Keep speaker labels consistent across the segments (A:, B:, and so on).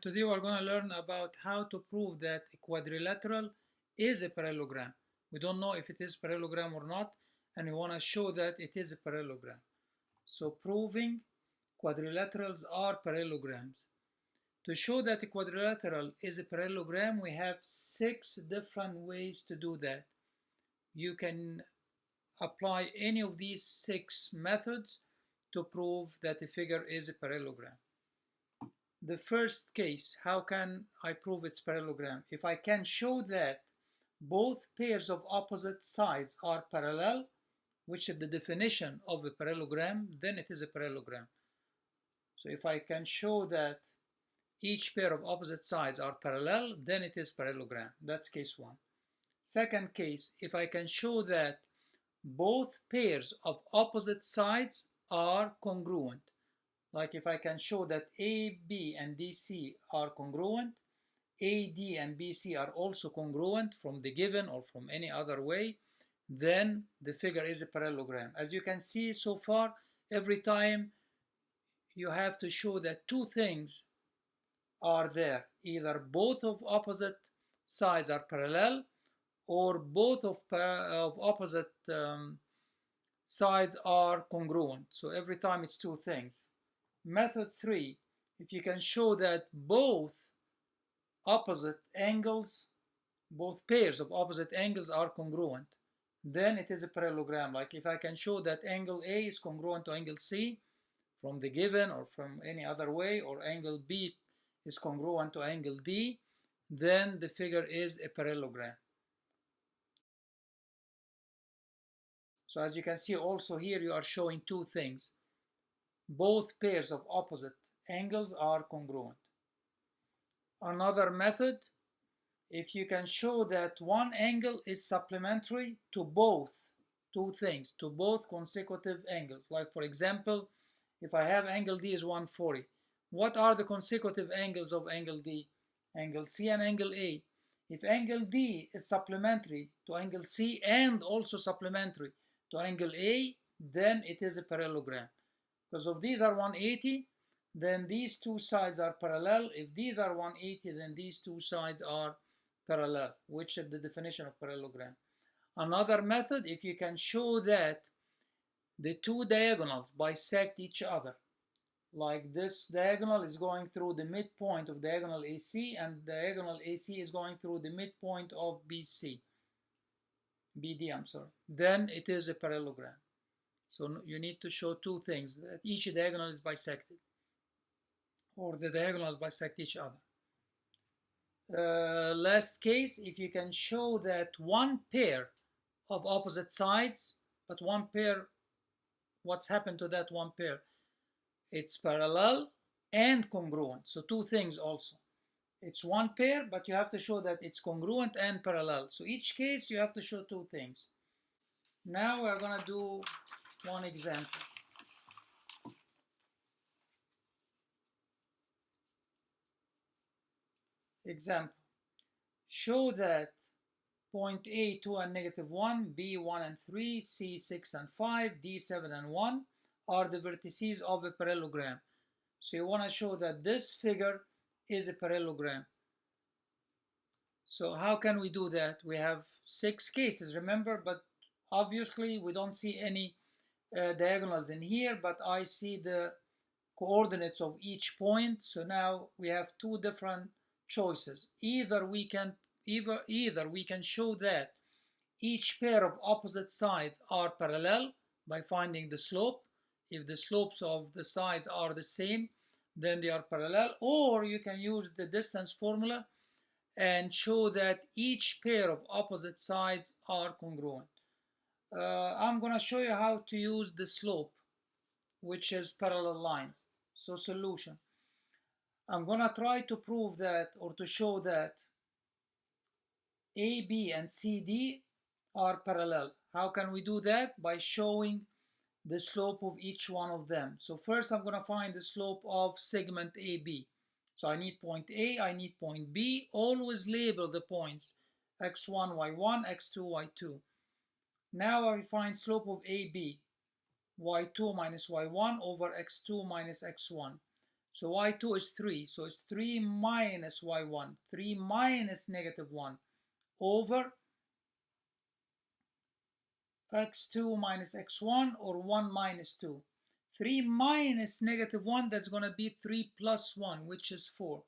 A: Today we're going to learn about how to prove that a quadrilateral is a parallelogram. We don't know if it is parallelogram or not, and we want to show that it is a parallelogram. So proving quadrilaterals are parallelograms. To show that a quadrilateral is a parallelogram, we have 6 different ways to do that. You can apply any of these 6 methods to prove that a figure is a parallelogram. The first case, how can I prove it's parallelogram? If I can show that both pairs of opposite sides are parallel, which is the definition of a parallelogram, then it is a parallelogram. So if I can show that each pair of opposite sides are parallel, then it is parallelogram. That's case 1. Second case, if I can show that both pairs of opposite sides are congruent. Like if I can show that AB and DC are congruent, AD and BC are also congruent from the given or from any other way, then the figure is a parallelogram. As you can see so far, every time you have to show that 2 things are there. Either both of opposite sides are parallel, or both of opposite sides are congruent. So every time it's 2 things. Method 3, if you can show that both opposite angles, both pairs of opposite angles are congruent, then it is a parallelogram. Like if I can show that angle A is congruent to angle C from the given or from any other way, or angle B is congruent to angle D, then the figure is a parallelogram. So as you can see also here, you are showing 2 things. Both pairs of opposite angles are congruent. Another method, if you can show that one angle is supplementary to both 2 things, to both consecutive angles. Like for example, if I have angle D is 140, what are the consecutive angles of angle D? Angle C and angle A. If angle D is supplementary to angle C and also supplementary to angle A, then it is a parallelogram. Because if these are 180, then these 2 sides are parallel. If these are 180, then these 2 sides are parallel, which is the definition of parallelogram. Another method, if you can show that the 2 diagonals bisect each other, like this diagonal is going through the midpoint of diagonal AC, and diagonal AC is going through the midpoint of BD, then it is a parallelogram. So you need to show 2 things, that each diagonal is bisected, or the diagonals bisect each other. Last case, if you can show that one pair of opposite sides, but one pair, what's happened to that one pair? It's parallel and congruent. So 2 things also. It's one pair, but you have to show that it's congruent and parallel. So each case you have to show 2 things. Now we're going to do one example. Example. Show that point A 2 and -1, B 1 and 3, C 6 and 5, D 7 and 1 are the vertices of a parallelogram. So you want to show that this figure is a parallelogram. So how can we do that? We have 6 cases, remember, but obviously we don't see any diagonals in here, but I see the coordinates of each point. So now we have 2 different choices. Either we can show that each pair of opposite sides are parallel by finding the slope. If the slopes of the sides are the same, then they are parallel. Or you can use the distance formula and show that each pair of opposite sides are congruent. I'm going to show you how to use the slope, which is parallel lines. So solution. I'm going to try to prove that, or to show that AB and CD are parallel. How can we do that? By showing the slope of each one of them. So first I'm going to find the slope of segment AB. So I need point A, I need point B. Always label the points x1, y1, x2, y2. Now I find slope of AB, y2 minus y1 over x2 minus x1. So y2 is 3. So it's 3 minus y1. 3 minus negative 1 over x2 minus x1, or 1 minus 2. 3 minus negative 1, that's going to be 3 plus 1, which is 4,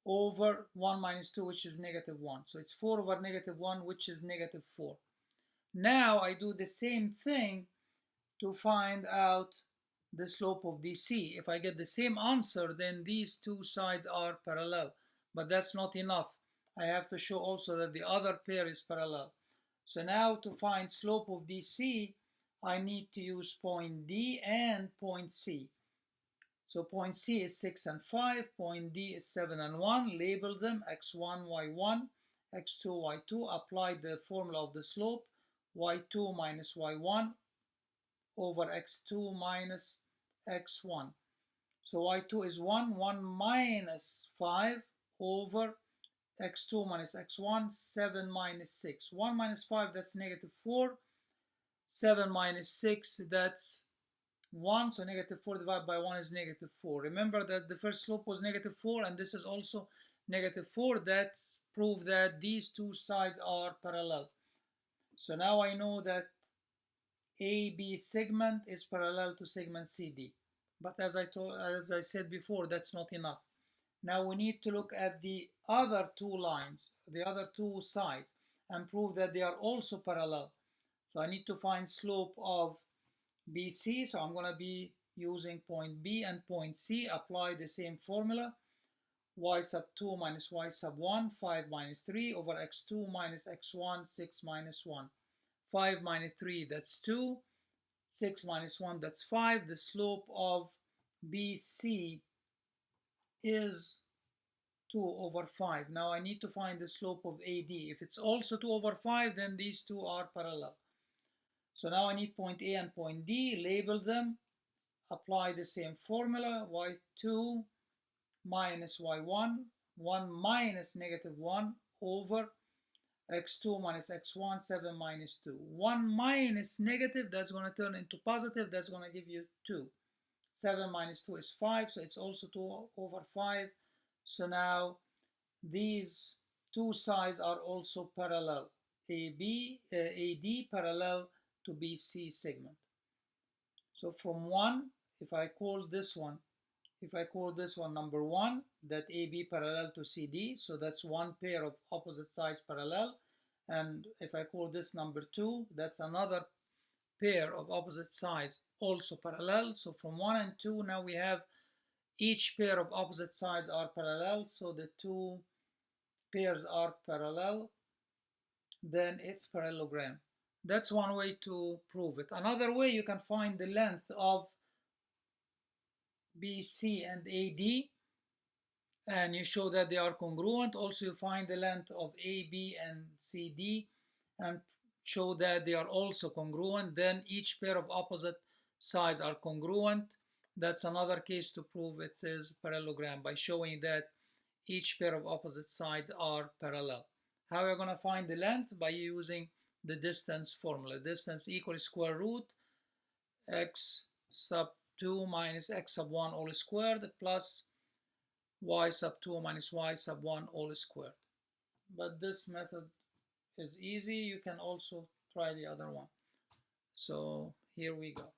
A: over 1 minus 2, which is negative 1. So it's 4 over negative 1, which is negative 4. Now I do the same thing to find out the slope of DC. If I get the same answer, then these two sides are parallel. But that's not enough. I have to show also that the other pair is parallel. So now to find slope of DC, I need to use point D and point C. So point C is 6 and 5, point D is 7 and 1. Label them x1, y1, x2, y2. Apply the formula of the slope, y2 minus y1 over x2 minus x1. So y2 is 1, 1 minus 5 over x2 minus x1, 7 minus 6. 1 minus 5, that's negative 4. 7 minus 6, that's 1. So negative 4 divided by 1 is negative 4. Remember that the first slope was negative 4, and this is also negative 4. That's proof that these two sides are parallel. So now I know that AB segment is parallel to segment CD. But as I said before, that's not enough. Now we need to look at the other two lines, the other two sides, and prove that they are also parallel. So I need to find slope of BC. So I'm going to be using point B and point C. Apply the same formula. Y sub 2 minus y sub 1, 5 minus 3 over x2 minus x1, 6 minus 1. 5 minus 3, that's 2. 6 minus 1, that's 5. The slope of BC is 2 over 5. Now I need to find the slope of AD. If it's also 2 over 5, then these two are parallel. So now I need point A and point D. Label them. Apply the same formula. y2 minus y1. 1 minus negative 1 over x2 minus x1, 7 minus 2. 1 minus negative, that's going to turn into positive. That's going to give you 2. 7 minus 2 is 5, so it's also 2 over 5. So now these two sides are also parallel. AD parallel to BC segment. So from 1, if I call this one number 1, that AB parallel to CD, so that's one pair of opposite sides parallel. And if I call this number 2, that's another pair of opposite sides also parallel. So from 1 and 2, now we have each pair of opposite sides are parallel, so the two pairs are parallel, then it's parallelogram. That's one way to prove it. Another way, you can find the length of BC and AD, and you show that they are congruent. Also, you find the length of AB and CD and show that they are also congruent. Then each pair of opposite sides are congruent. That's another case to prove it is parallelogram, by showing that each pair of opposite sides are parallel. How are we going to find the length? By using the distance formula. Distance equals square root x sub 2 minus x sub 1 all squared plus y sub 2 minus y sub 1 all squared. But this method is easy. You can also try the other one. So here we go.